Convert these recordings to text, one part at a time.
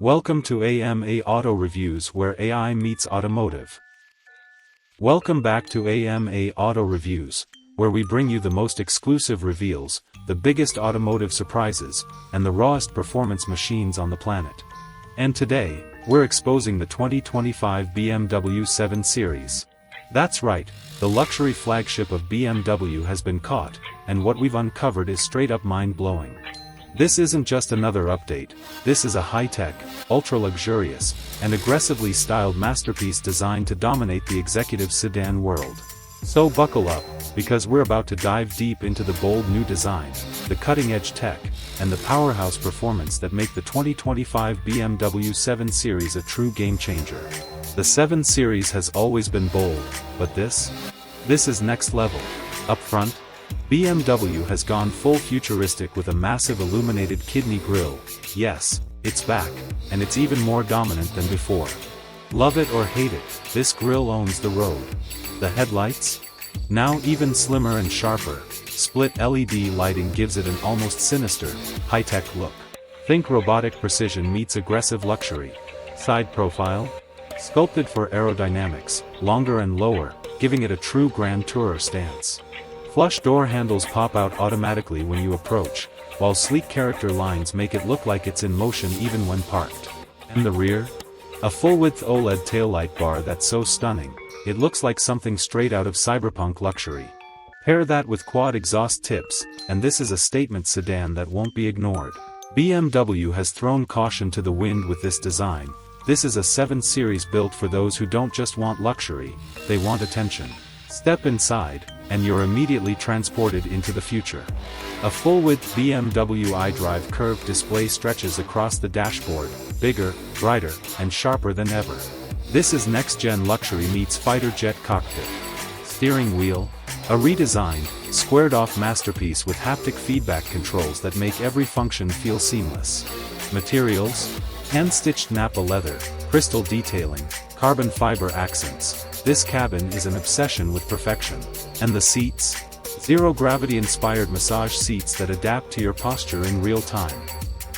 Welcome to AMA Auto Reviews, where AI meets automotive. Welcome back to AMA Auto Reviews, where we bring you the most exclusive reveals, the biggest automotive surprises, and the rawest performance machines on the planet. And today, we're exposing the 2025 BMW 7 Series. That's right, the luxury flagship of BMW has been caught, and what we've uncovered is straight up mind-blowing. This isn't just another update, this is a high-tech, ultra-luxurious, and aggressively styled masterpiece designed to dominate the executive sedan world. So buckle up, because we're about to dive deep into the bold new design, the cutting-edge tech, and the powerhouse performance that make the 2025 BMW 7 Series a true game-changer. The 7 Series has always been bold, but this is next level. Up front, BMW has gone full futuristic with a massive illuminated kidney grille. Yes, it's back, and it's even more dominant than before. Love it or hate it, this grille owns the road. The headlights? Now even slimmer and sharper, split LED lighting gives it an almost sinister, high-tech look. Think robotic precision meets aggressive luxury. Side profile? Sculpted for aerodynamics, longer and lower, giving it a true Grand Tourer stance. Flush door handles pop out automatically when you approach, while sleek character lines make it look like it's in motion even when parked. And the rear? A full-width OLED taillight bar that's so stunning, it looks like something straight out of cyberpunk luxury. Pair that with quad exhaust tips, and this is a statement sedan that won't be ignored. BMW has thrown caution to the wind with this design. This is a 7 Series built for those who don't just want luxury, they want attention. Step inside, and you're immediately transported into the future. A full-width BMW iDrive curved display stretches across the dashboard, bigger, brighter, and sharper than ever. This is next-gen luxury meets fighter jet cockpit. Steering wheel? A redesigned, squared-off masterpiece with haptic feedback controls that make every function feel seamless. Materials? Hand-stitched Nappa leather, crystal detailing, carbon fiber accents. This cabin is an obsession with perfection. And the seats? Zero-gravity-inspired massage seats that adapt to your posture in real time.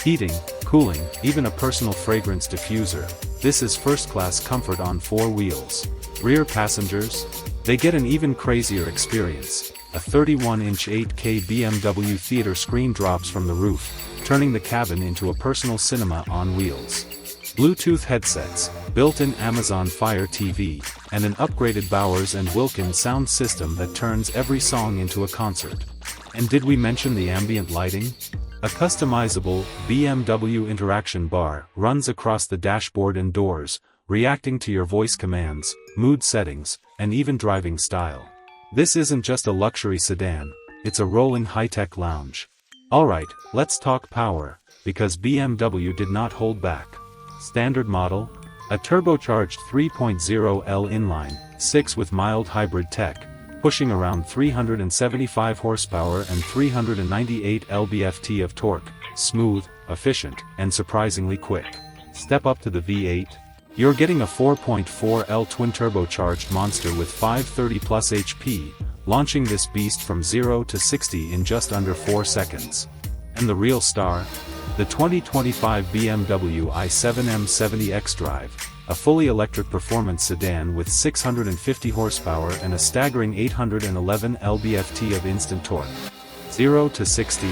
Heating, cooling, even a personal fragrance diffuser. This is first-class comfort on 4 wheels. Rear passengers? They get an even crazier experience. A 31-inch 8K BMW theater screen drops from the roof, turning the cabin into a personal cinema on wheels. Bluetooth headsets, built-in Amazon Fire TV, and an upgraded Bowers & Wilkins sound system that turns every song into a concert. And did we mention the ambient lighting? A customizable BMW interaction bar runs across the dashboard and doors, reacting to your voice commands, mood settings, and even driving style. This isn't just a luxury sedan, it's a rolling high-tech lounge. Alright, let's talk power, because BMW did not hold back. Standard model? A turbocharged 3.0L inline, 6 with mild hybrid tech, pushing around 375 horsepower and 398 lb-ft of torque, smooth, efficient, and surprisingly quick. Step up to the V8? You're getting a 4.4L twin-turbocharged monster with 530 plus HP, launching this beast from 0 to 60 in just under 4 seconds. And the real star? The 2025 BMW i7 M70 xDrive, a fully electric performance sedan with 650 horsepower and a staggering 811 lb-ft of instant torque. 0 to 60,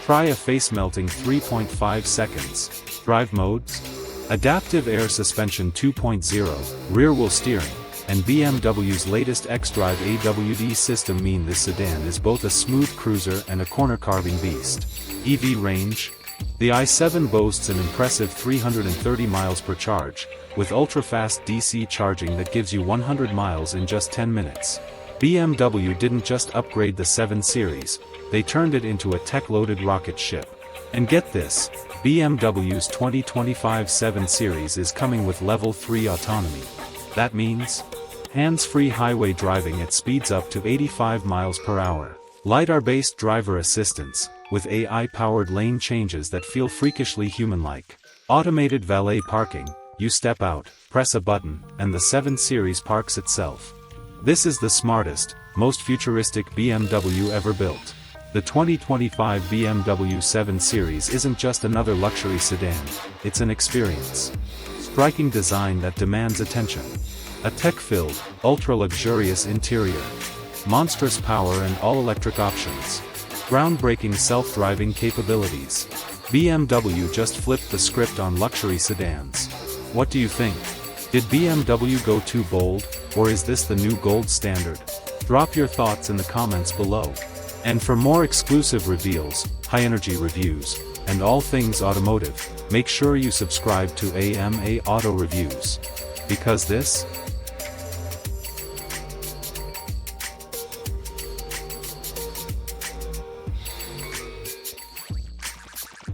try a face-melting 3.5 seconds. Drive modes? Adaptive Air Suspension 2.0, rear-wheel steering, and BMW's latest xDrive AWD system mean this sedan is both a smooth cruiser and a corner-carving beast. EV range? The i7 boasts an impressive 330 miles per charge, with ultra-fast DC charging that gives you 100 miles in just 10 minutes. BMW didn't just upgrade the 7 Series, they turned it into a tech-loaded rocket ship. And get this, BMW's 2025 7 Series is coming with Level 3 autonomy. That means hands-free highway driving at speeds up to 85 miles per hour. LiDAR-based driver assistance, with AI-powered lane changes that feel freakishly human-like. Automated valet parking, you step out, press a button, and the 7 Series parks itself. This is the smartest, most futuristic BMW ever built. The 2025 BMW 7 Series isn't just another luxury sedan, it's an experience. Striking design that demands attention. A tech-filled, ultra-luxurious interior. Monstrous power and all-electric options. Groundbreaking self-driving capabilities. BMW just flipped the script on luxury sedans. What do you think? Did BMW go too bold, or is this the new gold standard? Drop your thoughts in the comments below. And for more exclusive reveals, high-energy reviews, and all things automotive, make sure you subscribe to AMA Auto Reviews. Because this